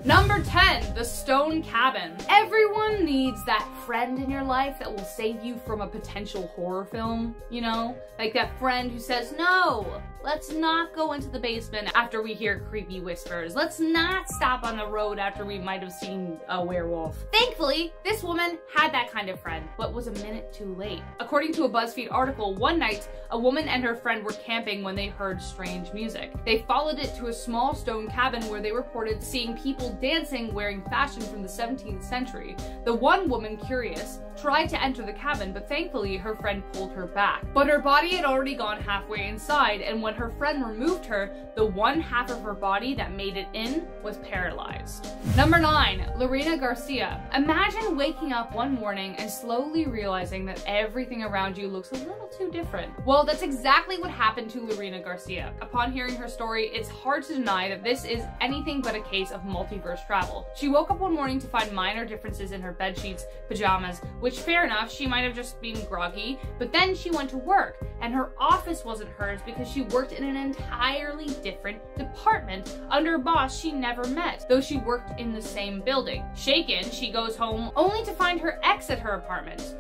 Number 10, the stone cabin. Everyone needs that friend in your life that will save you from a potential horror film, you know? Like that friend who says, no, let's not go into the basement after we hear creepy whispers. Let's not stop on the road after we might have seen a werewolf. Thankfully, this woman had that kind of friend, but was a minute too late. According to a BuzzFeed article, one night, a woman and her friend were camping when they heard strange music. They followed it to a small stone cabin where they reported seeing people dancing wearing fashion from the 17th century. The one woman, curious, tried to enter the cabin, but thankfully her friend pulled her back. But her body had already gone halfway inside, and when her friend removed her, the one half of her body that made it in was paralyzed. Number 9, Lorena Garcia. Imagine waking up one morning and slowly realizing that everything around you looks a little too different. Well, that's exactly what happened to Lorena Garcia. Upon hearing her story, it's hard to deny that this is anything but a case of multiverse travel. She woke up one morning to find minor differences in her bedsheets, pajamas, which fair enough, she might have just been groggy, but then she went to work, and her office wasn't hers because she worked in an entirely different department under a boss she never met, though she worked in the same building. Shaken, she goes home only to find her ex at her apartment.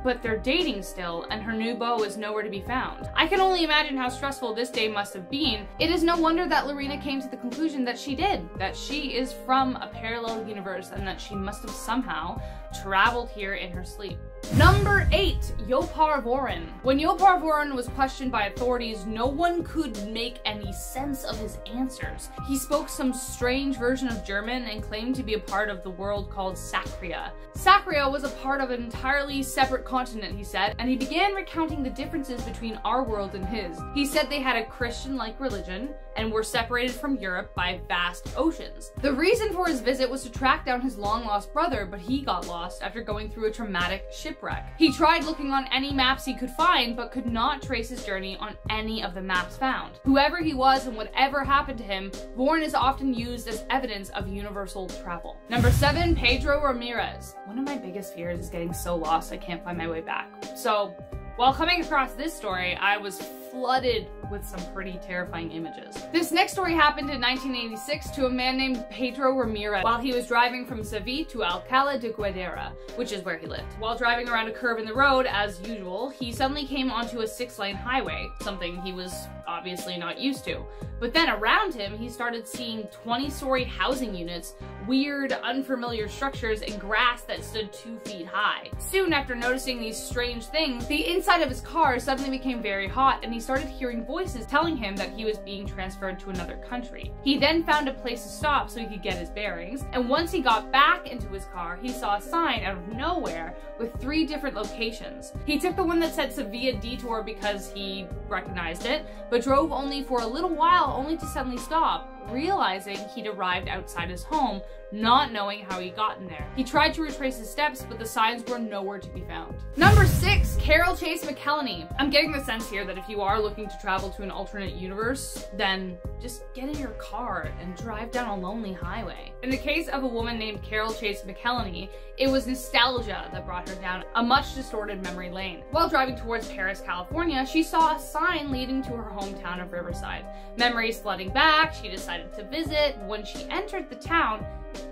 But they're dating still, and her new beau is nowhere to be found. I can only imagine how stressful this day must have been. It is no wonder that Lorena came to the conclusion that she did, that she is from a parallel universe and that she must have somehow traveled here in her sleep. Number 8, Yopar Vorin. When Yopar Vorin was questioned by authorities, no one could make any sense of his answers. He spoke some strange version of German and claimed to be a part of the world called Sacria. Sacria was a part of an entirely separate continent, he said, and he began recounting the differences between our world and his. He said they had a Christian-like religion and were separated from Europe by vast oceans. The reason for his visit was to track down his long-lost brother, but he got lost after going through a traumatic shipwreck. He tried looking on any maps he could find, but could not trace his journey on any of the maps found. Whoever he was and whatever happened to him, Vorin is often used as evidence of universal travel. Number 7, Pedro Ramirez. One of my biggest fears is getting so lost I can't find my way back. So, while coming across this story, I was flooded with some pretty terrifying images. This next story happened in 1986 to a man named Pedro Ramirez while he was driving from Seville to Alcalá de Guadaira, which is where he lived. While driving around a curve in the road, as usual, he suddenly came onto a 6-lane highway, something he was obviously not used to. But then around him, he started seeing 20-story housing units, weird, unfamiliar structures, and grass that stood 2 feet high. Soon after noticing these strange things, the inside of his car suddenly became very hot, and he started hearing voices telling him that he was being transferred to another country. He then found a place to stop so he could get his bearings, and once he got back into his car, he saw a sign out of nowhere with 3 different locations. He took the one that said Sevilla Detour because he recognized it, but drove only for a little while only to suddenly stop, realizing he'd arrived outside his home, not knowing how he got in there. He tried to retrace his steps, but the signs were nowhere to be found. Number 6, Carol Chase McElhenney. I'm getting the sense here that if you are looking to travel to an alternate universe, then just get in your car and drive down a lonely highway. In the case of a woman named Carol Chase McElhenney, it was nostalgia that brought her down a much distorted memory lane. While driving towards Paris, California, she saw a sign leading to her hometown of Riverside. Memories flooding back, she decided to visit. When she entered the town,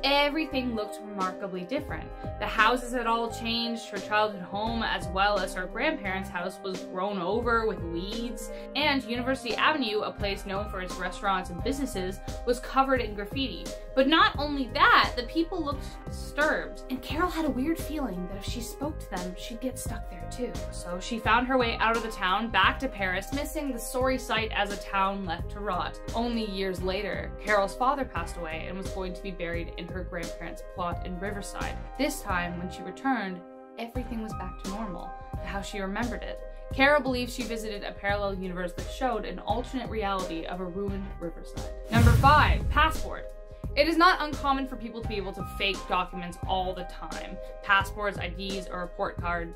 everything looked remarkably different. The houses had all changed, her childhood home as well as her grandparents' house was grown over with weeds, and University Avenue, a place known for its restaurants and businesses, was covered in graffiti. But not only that, the people looked disturbed, and Carol had a weird feeling that if she spoke to them, she'd get stuck there too. So she found her way out of the town, back to Paris, missing the sorry sight as a town left to rot. Only years later, Carol's father passed away and was going to be buried in her grandparents' plot in Riverside. This time, when she returned, everything was back to normal, to how she remembered it. Carol believes she visited a parallel universe that showed an alternate reality of a ruined Riverside. Number 5, passport. It is not uncommon for people to be able to fake documents all the time. Passports, IDs, or report card.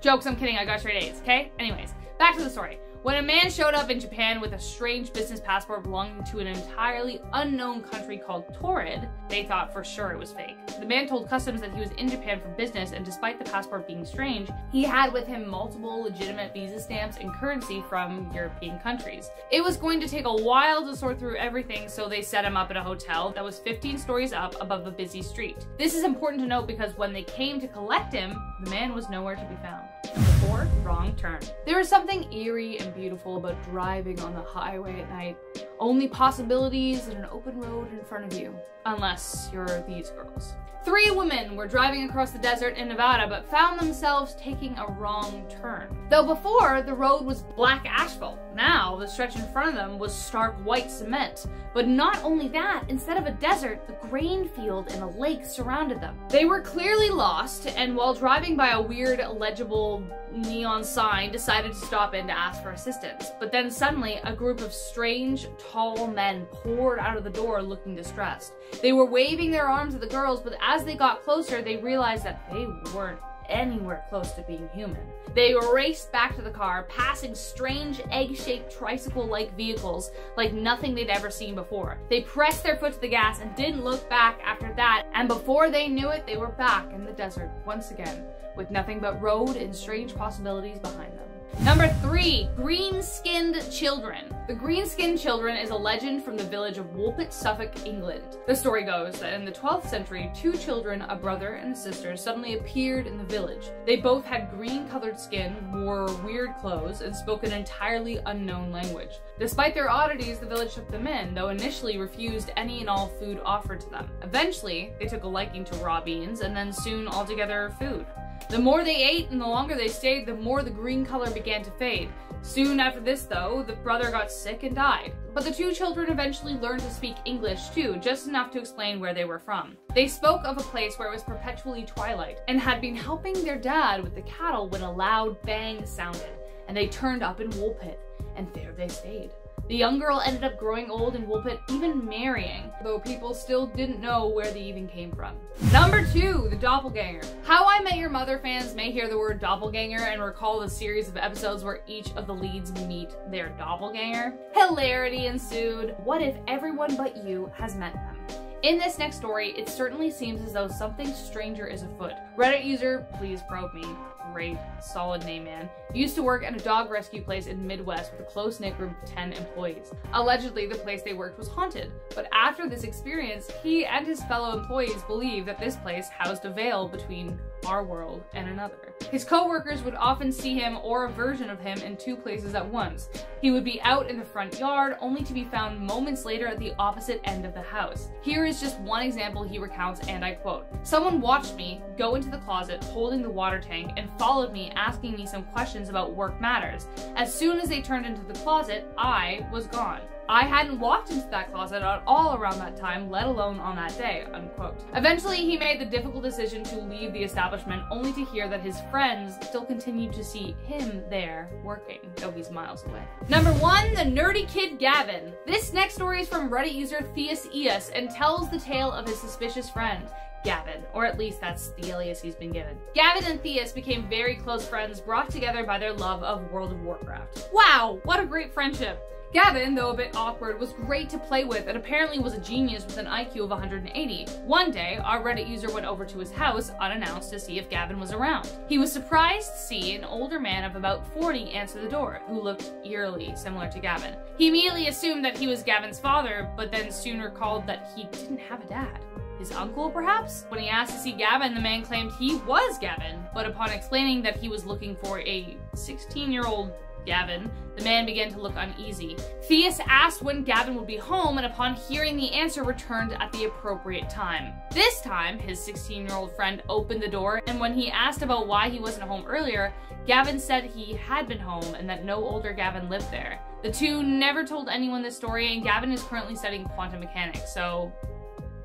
Jokes, I'm kidding, I got straight A's, okay? Anyways, back to the story. When a man showed up in Japan with a strange business passport belonging to an entirely unknown country called Torrid, they thought for sure it was fake. The man told customs that he was in Japan for business, and despite the passport being strange, he had with him multiple legitimate visa stamps and currency from European countries. It was going to take a while to sort through everything, so they set him up at a hotel that was 15 stories up above a busy street. This is important to note because when they came to collect him, the man was nowhere to be found. Number 4, wrong turn. There is something eerie and beautiful about driving on the highway at night. Only possibilities and an open road in front of you. Unless you're these girls. 3 women were driving across the desert in Nevada but found themselves taking a wrong turn. Though before, the road was black asphalt. Now, the stretch in front of them was stark white cement. But not only that, instead of a desert, the grain field and a lake surrounded them. They were clearly lost, and while driving by a weird, illegible neon sign, decided to stop in to ask for assistance. But then suddenly, a group of strange, tall men poured out of the door looking distressed. They were waving their arms at the girls, but as they got closer, they realized that they weren't anywhere close to being human. They raced back to the car, passing strange egg-shaped tricycle-like vehicles like nothing they'd ever seen before. They pressed their foot to the gas and didn't look back after that, and before they knew it, they were back in the desert once again, with nothing but road and strange possibilities behind them. Number 3, green-skinned children. The green-skinned children is a legend from the village of Woolpit, Suffolk, England. The story goes that in the 12th century, 2 children, a brother and a sister, suddenly appeared in the village. They both had green-colored skin, wore weird clothes, and spoke an entirely unknown language. Despite their oddities, the village took them in, though initially refused any and all food offered to them. Eventually, they took a liking to raw beans, and then soon altogether food. The more they ate and the longer they stayed, the more the green color began to fade. Soon after this, though, the brother got sick and died. But the 2 children eventually learned to speak English too, just enough to explain where they were from. They spoke of a place where it was perpetually twilight, and had been helping their dad with the cattle when a loud bang sounded, and they turned up in Woolpit, and there they stayed. The young girl ended up growing old in Woolpit, even marrying, though people still didn't know where they even came from. Number 2, the doppelganger. How I Met Your Mother fans may hear the word doppelganger and recall the series of episodes where each of the leads meet their doppelganger. Hilarity ensued. What if everyone but you has met them? In this next story, it certainly seems as though something stranger is afoot. Reddit user, please probe me. Great, solid name, man. Used to work at a dog rescue place in the Midwest with a close-knit group of 10 employees. Allegedly, the place they worked was haunted, but after this experience, he and his fellow employees believe that this place housed a veil between our world and another. His co-workers would often see him or a version of him in 2 places at once. He would be out in the front yard, only to be found moments later at the opposite end of the house. Here is just one example he recounts, and I quote, "Someone watched me go into the closet holding the water tank and followed me, asking me some questions about work matters. As soon as they turned into the closet, I was gone. I hadn't walked into that closet at all around that time, let alone on that day," unquote. Eventually, he made the difficult decision to leave the establishment, only to hear that his friends still continued to see him there working, though he's miles away. Number 1, the nerdy kid Gavin. This next story is from Reddit user Theus Eus and tells the tale of his suspicious friend, Gavin, or at least that's the alias he's been given. Gavin and Theus became very close friends, brought together by their love of World of Warcraft. Wow, what a great friendship! Gavin, though a bit awkward, was great to play with and apparently was a genius with an IQ of 180. One day, our Reddit user went over to his house unannounced to see if Gavin was around. He was surprised to see an older man of about 40 answer the door, who looked eerily similar to Gavin. He immediately assumed that he was Gavin's father, but then soon recalled that he didn't have a dad. His uncle, perhaps? When he asked to see Gavin, the man claimed he was Gavin, but upon explaining that he was looking for a 16-year-old Gavin, the man began to look uneasy. Theus asked when Gavin would be home, and upon hearing the answer, returned at the appropriate time. This time, his 16-year-old friend opened the door, and when he asked about why he wasn't home earlier, Gavin said he had been home and that no older Gavin lived there. The 2 never told anyone this story, and Gavin is currently studying quantum mechanics, so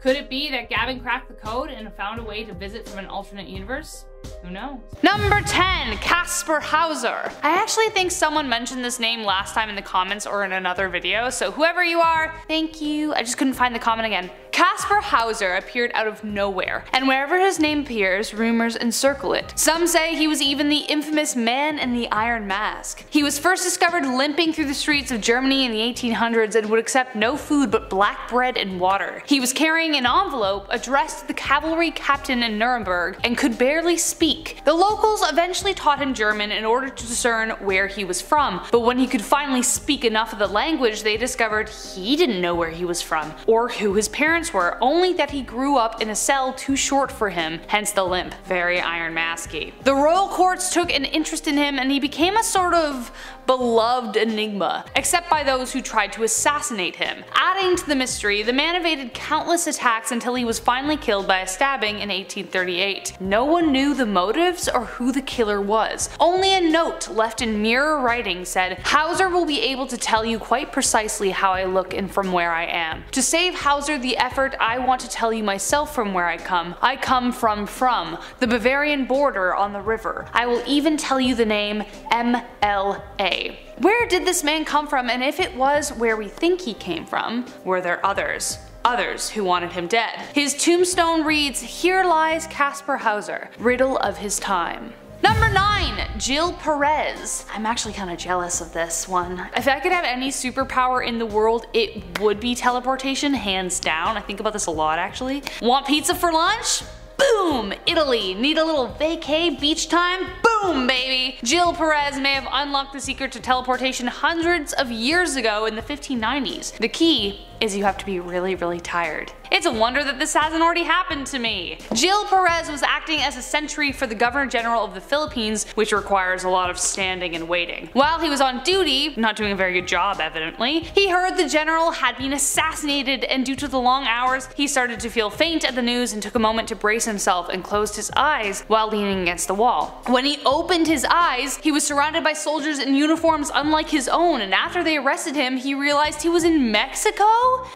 could it be that Gavin cracked the code and found a way to visit from an alternate universe? Who knows? Number 10, Casper Hauser. I actually think someone mentioned this name last time in the comments or in another video, so whoever you are, thank you. I just couldn't find the comment again. Kaspar Hauser appeared out of nowhere, and wherever his name appears, rumors encircle it. Some say he was even the infamous Man in the Iron Mask. He was first discovered limping through the streets of Germany in the 1800s and would accept no food but black bread and water. He was carrying an envelope addressed to the cavalry captain in Nuremberg and could barely speak. The locals eventually taught him German in order to discern where he was from, but when he could finally speak enough of the language, they discovered he didn't know where he was from or who his parents were, only that he grew up in a cell too short for him, hence the limp. Very Iron Masky. The royal courts took an interest in him and he became a sort of beloved enigma, except by those who tried to assassinate him. Adding to the mystery, the man evaded countless attacks until he was finally killed by a stabbing in 1838. No one knew the motives or who the killer was. Only a note left in mirror writing said, "Hauser will be able to tell you quite precisely how I look and from where I am. To save Hauser the effort, I want to tell you myself from where I come. I come from the Bavarian border on the river. I will even tell you the name MLA. Where did this man come from, and if it was where we think he came from, were there others? Others who wanted him dead. His tombstone reads, "Here lies Kaspar Hauser, riddle of his time." Number 9. Jill Perez. I'm actually kinda jealous of this one. If I could have any superpower in the world, it would be teleportation, hands down. I think about this a lot actually. Want pizza for lunch? Boom! Italy. Need a little vacay beach time? Boom, baby! Jill Perez may have unlocked the secret to teleportation hundreds of years ago in the 1590s. The key is you have to be really, really tired. It's a wonder that this hasn't already happened to me. Jill Perez was acting as a sentry for the Governor General of the Philippines, which requires a lot of standing and waiting. While he was on duty, not doing a very good job evidently, he heard the general had been assassinated, and due to the long hours, he started to feel faint at the news and took a moment to brace himself and closed his eyes while leaning against the wall. When he opened his eyes, he was surrounded by soldiers in uniforms unlike his own, and after they arrested him, he realized he was in Mexico?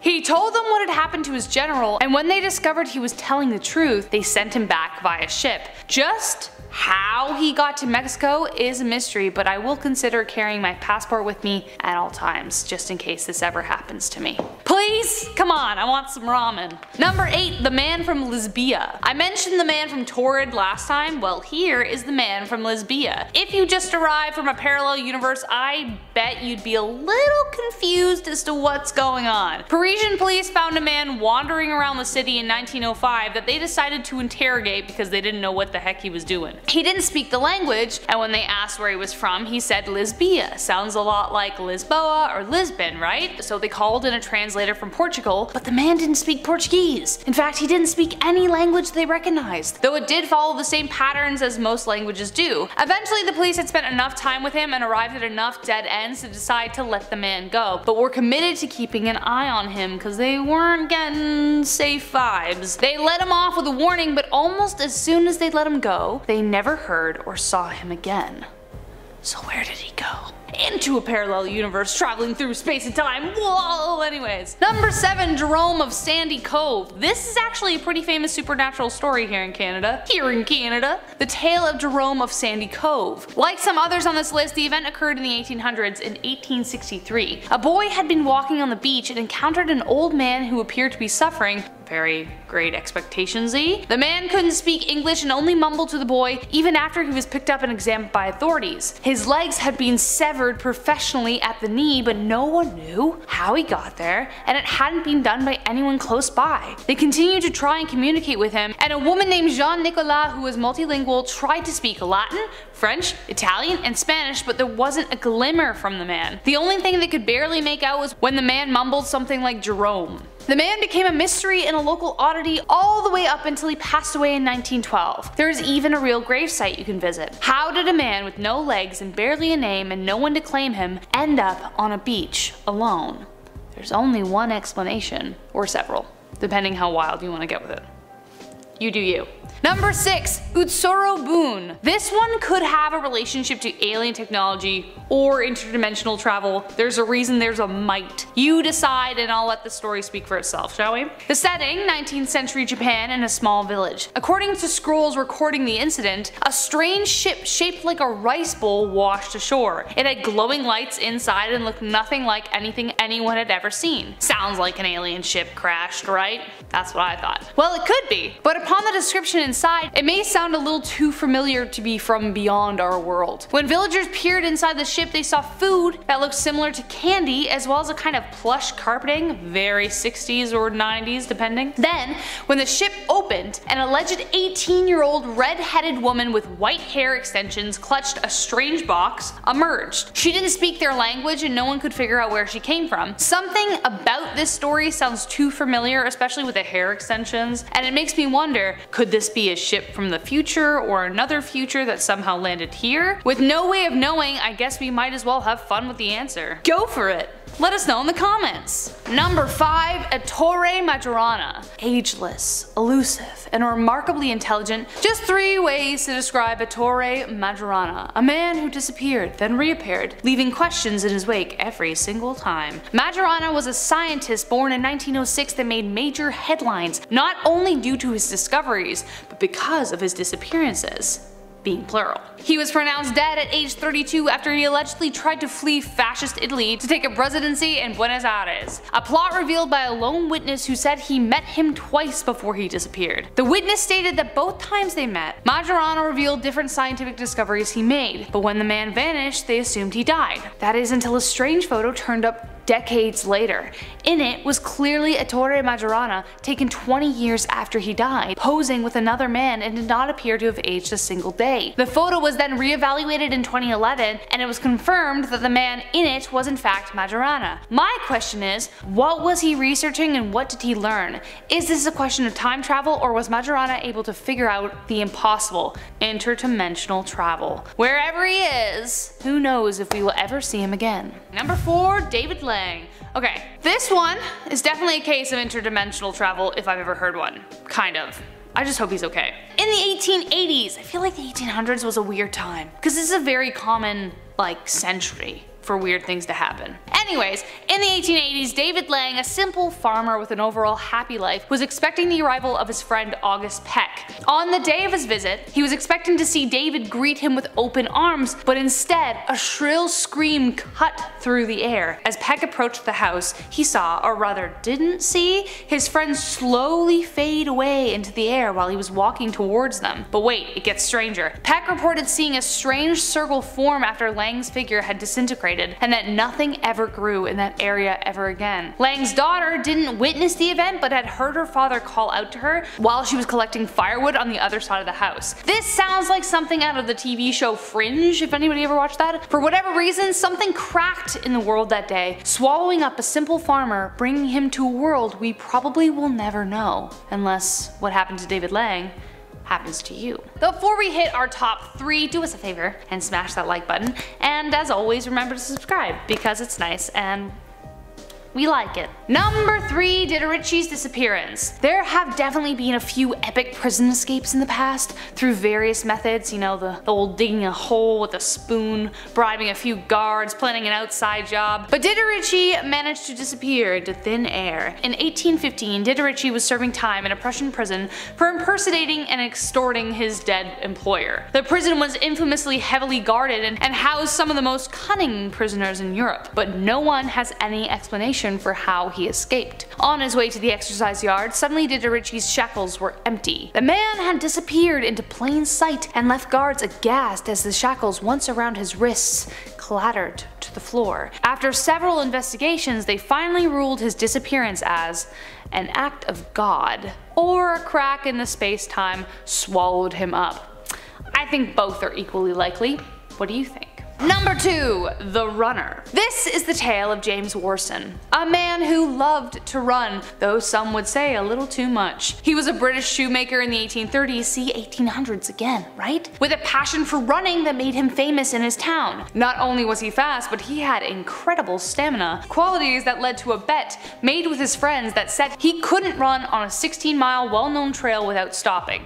He told them what had happened to his general, and when they discovered he was telling the truth, they sent him back via ship. Just how he got to Mexico is a mystery, but I will consider carrying my passport with me at all times, just in case this ever happens to me. Please? Come on, I want some ramen. Number 8. The Man from Lisbia. I mentioned the man from Torrid last time, well here is the man from Lisbia. If you just arrived from a parallel universe, I bet you'd be a little confused as to what's going on. Parisian police found a man wandering around the city in 1905 that they decided to interrogate because they didn't know what the heck he was doing. He didn't speak the language, and when they asked where he was from, he said Lisbia. Sounds a lot like Lisboa or Lisbon, right? So they called in a translator from Portugal, but the man didn't speak Portuguese. In fact, he didn't speak any language they recognized, though it did follow the same patterns as most languages do. Eventually, the police had spent enough time with him and arrived at enough dead ends to decide to let the man go, but were committed to keeping an eye on him because they weren't getting safe vibes. They let him off with a warning, but almost as soon as they let him go, they never heard or saw him again. So where did he go? Into a parallel universe, traveling through space and time. Whoa! Anyways. Number 7. Jerome of Sandy Cove. This is actually a pretty famous supernatural story here in Canada. The tale of Jerome of Sandy Cove. Like some others on this list, the event occurred in the 1800s in 1863. A boy had been walking on the beach and encountered an old man who appeared to be suffering. Very Great Expectations-y. The man couldn't speak English and only mumbled to the boy even after he was picked up and examined by authorities. His legs had been severed professionally at the knee, but no one knew how he got there, and it hadn't been done by anyone close by. They continued to try and communicate with him, and a woman named Jean Nicolas, who was multilingual, tried to speak Latin, French, Italian, and Spanish, but there wasn't a glimmer from the man. The only thing they could barely make out was when the man mumbled something like Jerome. The man became a mystery and a local oddity all the way up until he passed away in 1912. There is even a real gravesite you can visit. How did a man with no legs and barely a name and no one to claim him end up on a beach alone? There's only one explanation, or several, depending how wild you want to get with it. You do you. Number 6, Utsuro Boon. This one could have a relationship to alien technology or interdimensional travel. There's a reason there's a might. You decide and I'll let the story speak for itself, shall we? The setting, 19th century Japan in a small village. According to scrolls recording the incident, a strange ship shaped like a rice bowl washed ashore. It had glowing lights inside and looked nothing like anything anyone had ever seen. Sounds like an alien ship crashed, right? That's what I thought. Well, it could be, but upon the description inside, it may sound a little too familiar to be from beyond our world. When villagers peered inside the ship, they saw food that looked similar to candy, as well as a kind of plush carpeting, very 60s or 90s depending. Then, when the ship opened, an alleged 18-year-old red-headed woman with white hair extensions clutched a strange box emerged. She didn't speak their language and no one could figure out where she came from. Something about this story sounds too familiar, especially with the hair extensions, and it makes me wonder, could this be a ship from the future or another future that somehow landed here? With no way of knowing, I guess we might as well have fun with the answer. Go for it! Let us know in the comments. Number 5, Ettore Majorana. Ageless, elusive, and remarkably intelligent. Just 3 ways to describe Ettore Majorana. A man who disappeared, then reappeared, leaving questions in his wake every single time. Majorana was a scientist born in 1906 that made major headlines, not only due to his discoveries, but because of his disappearances. Being plural. He was pronounced dead at age 32 after he allegedly tried to flee fascist Italy to take a residency in Buenos Aires. A plot revealed by a lone witness who said he met him twice before he disappeared. The witness stated that both times they met, Majorana revealed different scientific discoveries he made, but when the man vanished, they assumed he died. That is until a strange photo turned up decades later. In it was clearly Ettore Majorana taken 20 years after he died, posing with another man and did not appear to have aged a single day. The photo was then reevaluated in 2011 and it was confirmed that the man in it was in fact Majorana. My question is, what was he researching and what did he learn? Is this a question of time travel or was Majorana able to figure out the impossible, interdimensional travel? Wherever he is, who knows if we will ever see him again. Number 4, David Lang. Okay, this one is definitely a case of interdimensional travel if I've ever heard one. Kind of. I just hope he's okay. In the 1880s, I feel like the 1800s was a weird time, because this is a very common, century for weird things to happen. Anyways, in the 1880s, David Lang, a simple farmer with an overall happy life, was expecting the arrival of his friend August Peck. On the day of his visit, he was expecting to see David greet him with open arms, but instead, a shrill scream cut through the air. As Peck approached the house, he saw, or rather didn't see, his friend slowly fade away into the air while he was walking towards them. But wait, it gets stranger. Peck reported seeing a strange circle form after Lang's figure had disintegrated, and that nothing ever grew in that area ever again. Lang's daughter didn't witness the event but had heard her father call out to her while she was collecting firewood on the other side of the house. This sounds like something out of the TV show Fringe, if anybody ever watched that. For whatever reason, something cracked in the world that day, swallowing up a simple farmer, bringing him to a world we probably will never know. Unless what happened to David Lang happens to you. Before we hit our top 3, do us a favor and smash that like button, and as always remember to subscribe because it's nice and we like it. Number 3, Diderici's disappearance. There have definitely been a few epic prison escapes in the past through various methods, you know, the old digging a hole with a spoon, bribing a few guards, planning an outside job. But Diderici managed to disappear into thin air. In 1815, Diderici was serving time in a Prussian prison for impersonating and extorting his dead employer. The prison was infamously heavily guarded and housed some of the most cunning prisoners in Europe, but no one has any explanation for how he escaped. On his way to the exercise yard, suddenly Diderici's shackles were empty. The man had disappeared into plain sight and left guards aghast as the shackles once around his wrists clattered to the floor. After several investigations, they finally ruled his disappearance as an act of God, or a crack in the space-time swallowed him up. I think both are equally likely. What do you think? Number 2. The Runner. This is the tale of James Warson, a man who loved to run, though some would say a little too much. He was a British shoemaker in the 1830s, see 1800s again, right? With a passion for running that made him famous in his town. Not only was he fast, but he had incredible stamina, qualities that led to a bet made with his friends that said he couldn't run on a 16-mile well-known trail without stopping.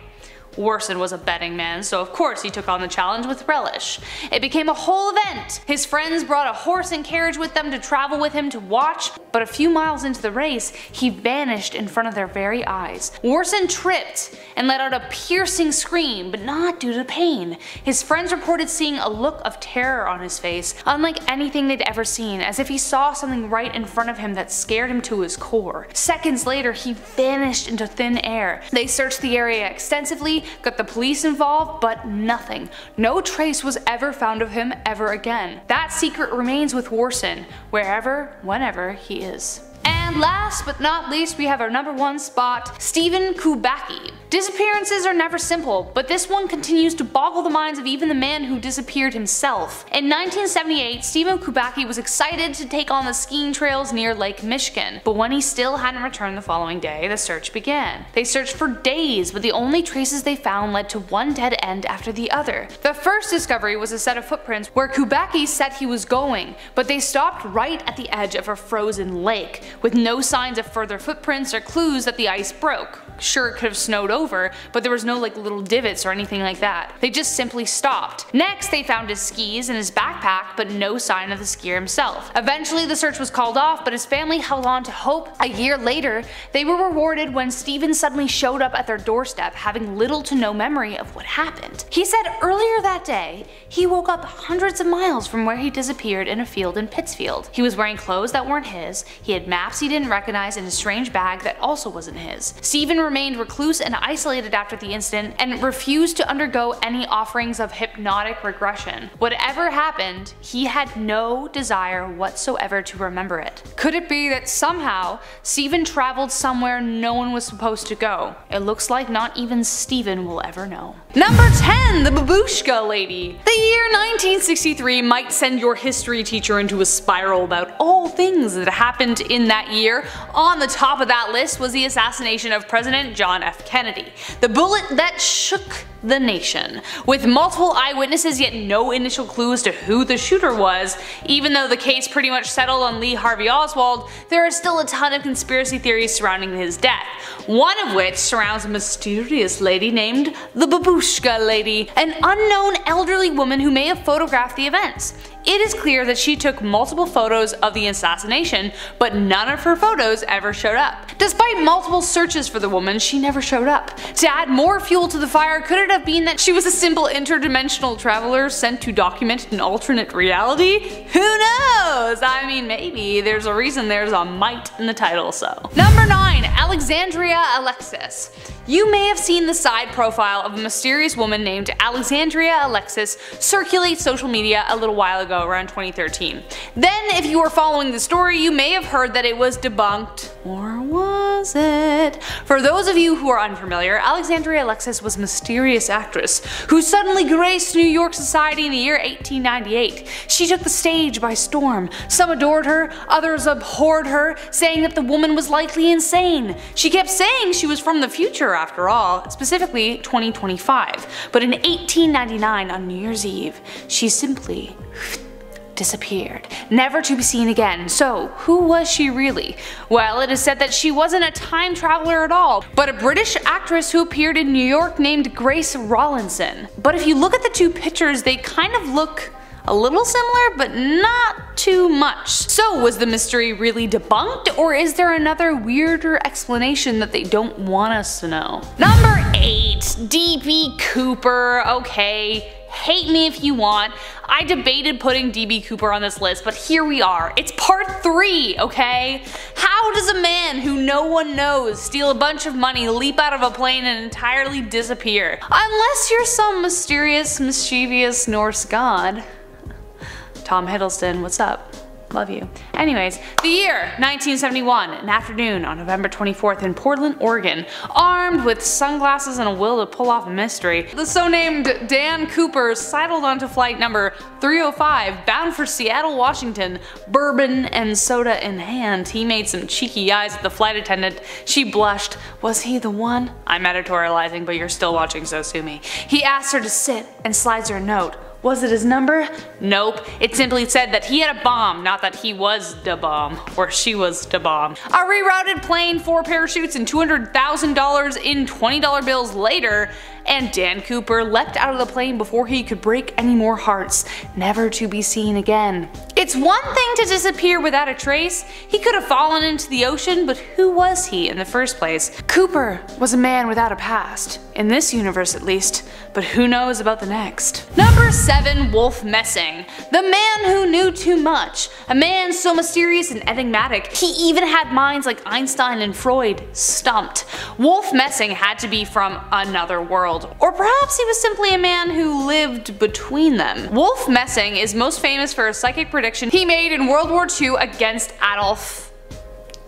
Warson was a betting man, so of course he took on the challenge with relish. It became a whole event. His friends brought a horse and carriage with them to travel with him to watch, but a few miles into the race, he vanished in front of their very eyes. Warson tripped and let out a piercing scream, but not due to pain. His friends reported seeing a look of terror on his face, unlike anything they'd ever seen, as if he saw something right in front of him that scared him to his core. Seconds later, he vanished into thin air. They searched the area extensively, got the police involved, but nothing. No trace was ever found of him ever again. That secret remains with Warson, wherever, whenever he is. And last but not least, we have our number 1 spot, Stephen Kubacki. Disappearances are never simple, but this one continues to boggle the minds of even the man who disappeared himself. In 1978, Stephen Kubacki was excited to take on the skiing trails near Lake Michigan, but when he still hadn't returned the following day, the search began. They searched for days, but the only traces they found led to one dead end after the other. The first discovery was a set of footprints where Kubacki said he was going, but they stopped right at the edge of a frozen lake, with no signs of further footprints or clues that the ice broke. Sure, it could have snowed over, but there was no like little divots or anything like that. They just simply stopped. Next, they found his skis and his backpack, but no sign of the skier himself. Eventually, the search was called off, but his family held on to hope. A year later, they were rewarded when Stephen suddenly showed up at their doorstep, having little to no memory of what happened. He said earlier that day, he woke up hundreds of miles from where he disappeared in a field in Pittsfield. He was wearing clothes that weren't his, he had maps he didn't recognize in a strange bag that also wasn't his. Stephen remained recluse and isolated after the incident and refused to undergo any offerings of hypnotic regression. Whatever happened, he had no desire whatsoever to remember it. Could it be that somehow Stephen traveled somewhere no one was supposed to go? It looks like not even Stephen will ever know. Number 10. The Babushka Lady. The year 1963 might send your history teacher into a spiral about all things that happened in that year. On the top of that list was the assassination of President John F. Kennedy, the bullet that shook the nation. With multiple eyewitnesses yet no initial clue as to who the shooter was, even though the case pretty much settled on Lee Harvey Oswald, there are still a ton of conspiracy theories surrounding his death, one of which surrounds a mysterious lady named the Babushka Lady, an unknown elderly woman who may have photographed the events. It is clear that she took multiple photos of the assassination, but none of her photos ever showed up. Despite multiple searches for the woman, she never showed up. To add more fuel to the fire, could it have been that she was a simple interdimensional traveler sent to document an alternate reality? Who knows? I mean, maybe. There's a reason there's a might in the title, so. Number 9. Alexandria Alexis. You may have seen the side profile of a mysterious woman named Alexandria Alexis circulate social media a little while ago, around 2013. Then, if you were following the story, you may have heard that it was debunked. Or was it? For those of you who are unfamiliar, Alexandria Alexis was a mysterious actress who suddenly graced New York society in the year 1898. She took the stage by storm. Some adored her, others abhorred her, saying that the woman was likely insane. She kept saying she was from the future after all, specifically 2025. But in 1899 on New Year's Eve, she simply disappeared, never to be seen again. So who was she really? Well, it is said that she wasn't a time traveler at all, but a British actress who appeared in New York named Grace Rawlinson. But if you look at the two pictures, they kind of look a little similar, but not too much. So was the mystery really debunked, or is there another weirder explanation that they don't want us to know? Number 8. D.B. Cooper. Okay, hate me if you want. I debated putting D.B. Cooper on this list, but here we are. It's part 3, okay? How does a man who no one knows steal a bunch of money, leap out of a plane, and entirely disappear? Unless you're some mysterious, mischievous Norse god. Tom Hiddleston, what's up? Love you. Anyways, the year 1971, an afternoon on November 24th in Portland, Oregon. Armed with sunglasses and a will to pull off a mystery, the so-named Dan Cooper sidled onto flight number 305 bound for Seattle, Washington. Bourbon and soda in hand, he made some cheeky eyes at the flight attendant. She blushed. Was he the one? I'm editorializing, but you're still watching, so sue me. He asked her to sit and slides her a note. Was it his number? Nope. It simply said that he had a bomb, not that he was da bomb, or she was da bomb. A rerouted plane, 4 parachutes, and $200,000 in $20 bills later, and Dan Cooper leapt out of the plane before he could break any more hearts, never to be seen again. It's one thing to disappear without a trace. He could have fallen into the ocean, but who was he in the first place? Cooper was a man without a past, in this universe at least, but who knows about the next. Number 7. Wolf Messing. The man who knew too much. A man so mysterious and enigmatic, he even had minds like Einstein and Freud. Stumped. Wolf Messing had to be from another world. Or perhaps he was simply a man who lived between them. Wolf Messing is most famous for a psychic prediction he made in World War II against Adolf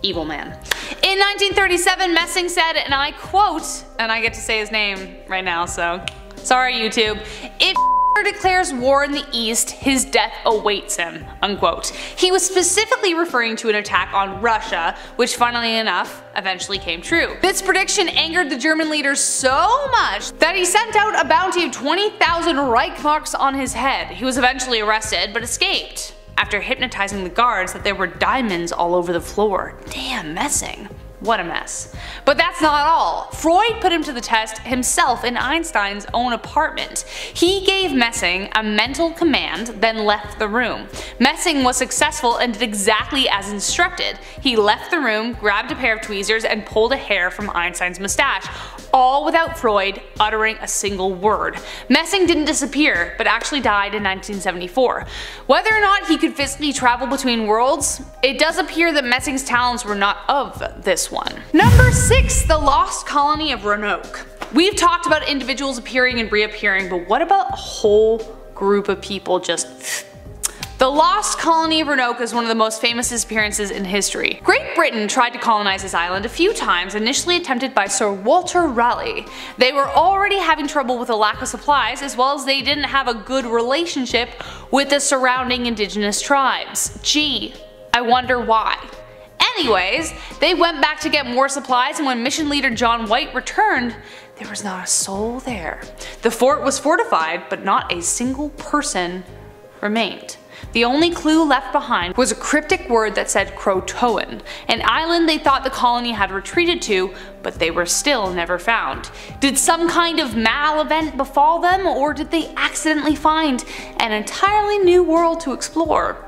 Evil Man. In 1937, Messing said, and I quote, and I get to say his name right now, so sorry YouTube, "If declares war in the East, his death awaits him," unquote. He was specifically referring to an attack on Russia, which funnily enough, eventually came true. This prediction angered the German leader so much that he sent out a bounty of 20,000 Reichsmarks on his head. He was eventually arrested, but escaped after hypnotizing the guards that there were diamonds all over the floor. Damn, Messing. What a mess. But that's not all. Freud put him to the test himself in Einstein's own apartment. He gave Messing a mental command, then left the room. Messing was successful and did exactly as instructed. He left the room, grabbed a pair of tweezers, and pulled a hair from Einstein's mustache, all without Freud uttering a single word. Messing didn't disappear, but actually died in 1974. Whether or not he could physically travel between worlds, it does appear that Messing's talents were not of this one. Number 6. The Lost Colony of Roanoke. We've talked about individuals appearing and reappearing, but what about a whole group of people just The Lost Colony of Roanoke is one of the most famous disappearances in history. Great Britain tried to colonize this island a few times, initially attempted by Sir Walter Raleigh. They were already having trouble with a lack of supplies, as well as they didn't have a good relationship with the surrounding indigenous tribes. Gee, I wonder why. Anyways, they went back to get more supplies, and when mission leader John White returned, there was not a soul there. The fort was fortified, but not a single person remained. The only clue left behind was a cryptic word that said Croatoan, an island they thought the colony had retreated to, but they were still never found. Did some kind of mal-event befall them, or did they accidentally find an entirely new world to explore?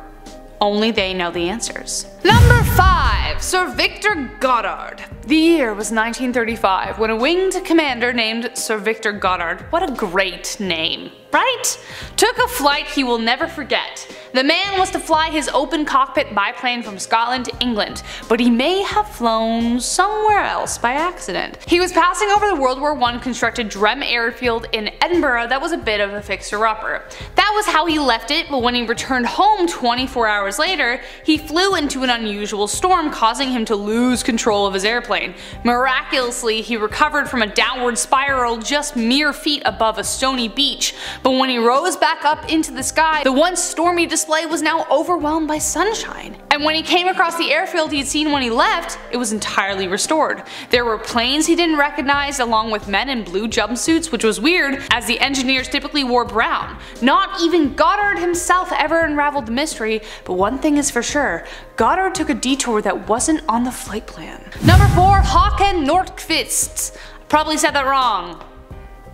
Only they know the answers. Number 5. Sir Victor Goddard. The year was 1935 when a winged commander named Sir Victor Goddard, what a great name, right? Took a flight he will never forget. The man was to fly his open cockpit biplane from Scotland to England, but he may have flown somewhere else by accident. He was passing over the World War I constructed Drem Airfield in Edinburgh that was a bit of a fixer-upper. That was how he left it, but when he returned home 24 hours later, he flew into an unusual storm, causing him to lose control of his airplane. Miraculously, he recovered from a downward spiral just mere feet above a stony beach, but when he rose back up into the sky, the once stormy display was now overwhelmed by sunshine. And when he came across the airfield he'd seen when he left, it was entirely restored. There were planes he didn't recognize, along with men in blue jumpsuits, which was weird as the engineers typically wore brown. Not even Goddard himself ever unraveled the mystery, but one thing is for sure, Goddard took a detour that wasn't on the flight plan. Number 4. Håkan Nordqvist. Probably said that wrong.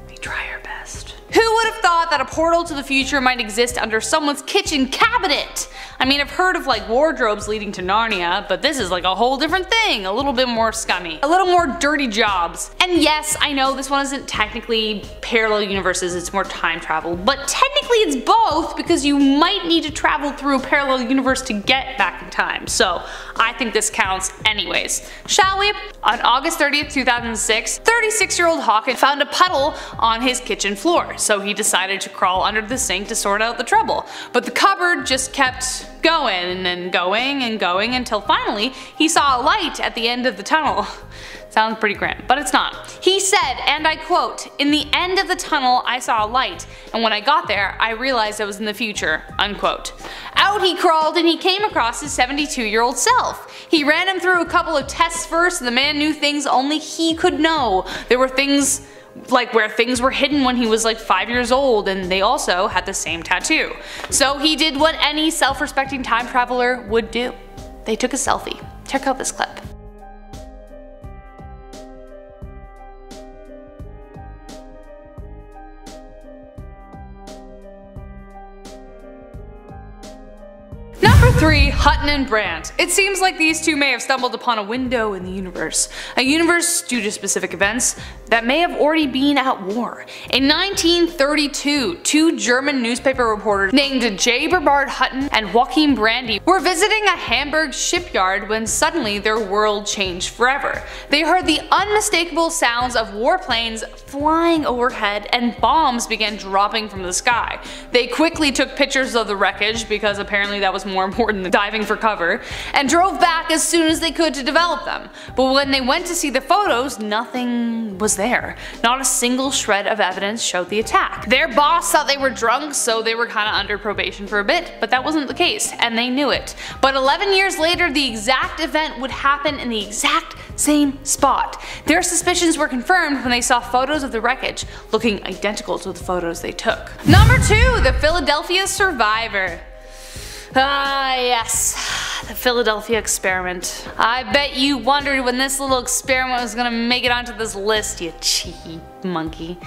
We try our best. Who would have thought that a portal to the future might exist under someone's kitchen cabinet? I mean, I've heard of like wardrobes leading to Narnia, but this is like a whole different thing, a little bit more scummy, a little more dirty jobs. And yes, I know this one isn't technically parallel universes, it's more time travel, but technically it's both because you might need to travel through a parallel universe to get back in time. So I think this counts anyways. Shall we? On August 30th, 2006, 36-year-old Hawkins found a puddle on his kitchen floor, so he decided to crawl under the sink to sort out the trouble. But the cupboard just kept going and going and going until finally he saw a light at the end of the tunnel. Sounds pretty grim, but it's not. He said, and I quote, "In the end of the tunnel I saw a light, and when I got there I realized I was in the future," unquote. Out he crawled and he came across his 72-year-old self. He ran him through a couple of tests first, and the man knew things only he could know. There were things like where things were hidden when he was like 5 years old, and they also had the same tattoo. So he did what any self-respecting time traveler would do. They took a selfie. Check out this clip. Number 3. Hutton and Brandt. It seems like these two may have stumbled upon a window in the universe. A universe due to specific events that may have already been at war. In 1932, two German newspaper reporters named J. Bernard Hutton and Joachim Brandt were visiting a Hamburg shipyard when suddenly their world changed forever. They heard the unmistakable sounds of warplanes flying overhead and bombs began dropping from the sky. They quickly took pictures of the wreckage because apparently that was more important than diving for cover, and drove back as soon as they could to develop them. But when they went to see the photos, nothing was there. Not a single shred of evidence showed the attack. Their boss thought they were drunk, so they were kinda under probation for a bit, but that wasn't the case, and they knew it. But 11 years later, the exact event would happen in the exact same spot. Their suspicions were confirmed when they saw photos of the wreckage looking identical to the photos they took. Number 2. The Philadelphia Survivor. Ah yes, the Philadelphia experiment. I bet you wondered when this little experiment was gonna make it onto this list, you cheeky monkey.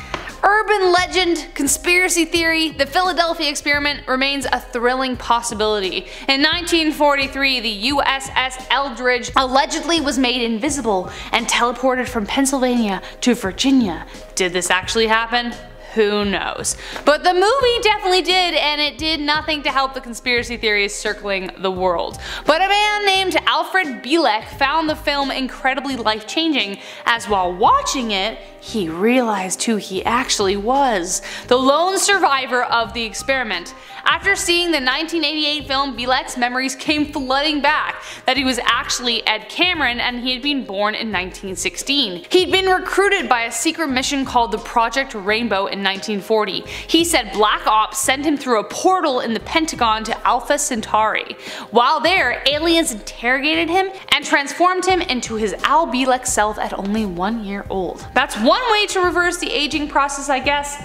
Urban legend, conspiracy theory, the Philadelphia experiment remains a thrilling possibility. In 1943, the USS Eldridge allegedly was made invisible and teleported from Pennsylvania to Virginia. Did this actually happen? Who knows? But the movie definitely did, and it did nothing to help the conspiracy theories circling the world. But a man named Alfred Bielek found the film incredibly life-changing, as while watching it, he realized who he actually was, the lone survivor of the experiment. After seeing the 1988 film, Bielek's memories came flooding back that he was actually Ed Cameron and he had been born in 1916. He'd been recruited by a secret mission called the Project Rainbow in 1940. He said Black Ops sent him through a portal in the Pentagon to Alpha Centauri. While there, aliens interrogated him and transformed him into his Al Bielek self at only 1 year old. That's one way to reverse the aging process, I guess.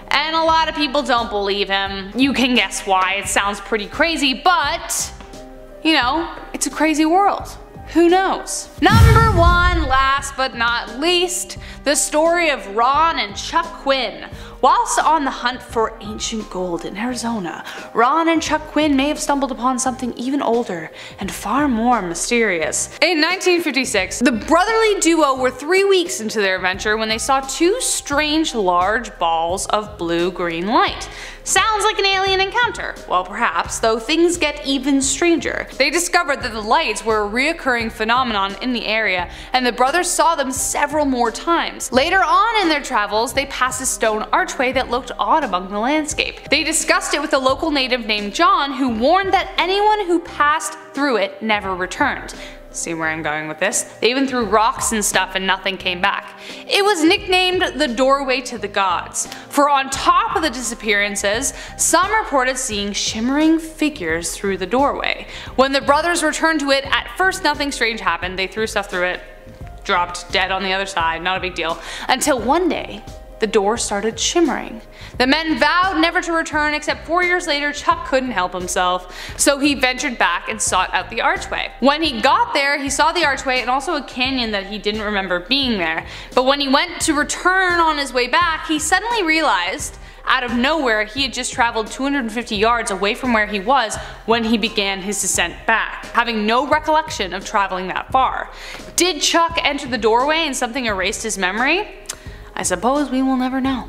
And a lot of people don't believe him. You can guess why. It sounds pretty crazy, but you know, it's a crazy world. Who knows? Number 1, last but not least, the story of Ron and Chuck Quinn. Whilst on the hunt for ancient gold in Arizona, Ron and Chuck Quinn may have stumbled upon something even older and far more mysterious. In 1956, the brotherly duo were 3 weeks into their adventure when they saw two strange large balls of blue-green light. Sounds like an alien encounter. Well, perhaps, though things get even stranger. They discovered that the lights were a reoccurring phenomenon in the area, and the brothers saw them several more times. Later on in their travels, they passed a stone archway that looked odd among the landscape. They discussed it with a local native named John, who warned that anyone who passed through it never returned. See where I'm going with this? They even threw rocks and stuff and nothing came back. It was nicknamed the doorway to the gods, for on top of the disappearances, some reported seeing shimmering figures through the doorway. When the brothers returned to it, at first nothing strange happened. They threw stuff through it, dropped dead on the other side, not a big deal. Until one day, the door started shimmering. The men vowed never to return, except 4 years later Chuck couldn't help himself, so he ventured back and sought out the archway. When he got there, he saw the archway and also a canyon that he didn't remember being there. But when he went to return on his way back, he suddenly realized out of nowhere he had just traveled 250 yards away from where he was when he began his descent back, having no recollection of traveling that far. Did Chuck enter the doorway and something erased his memory? I suppose we will never know.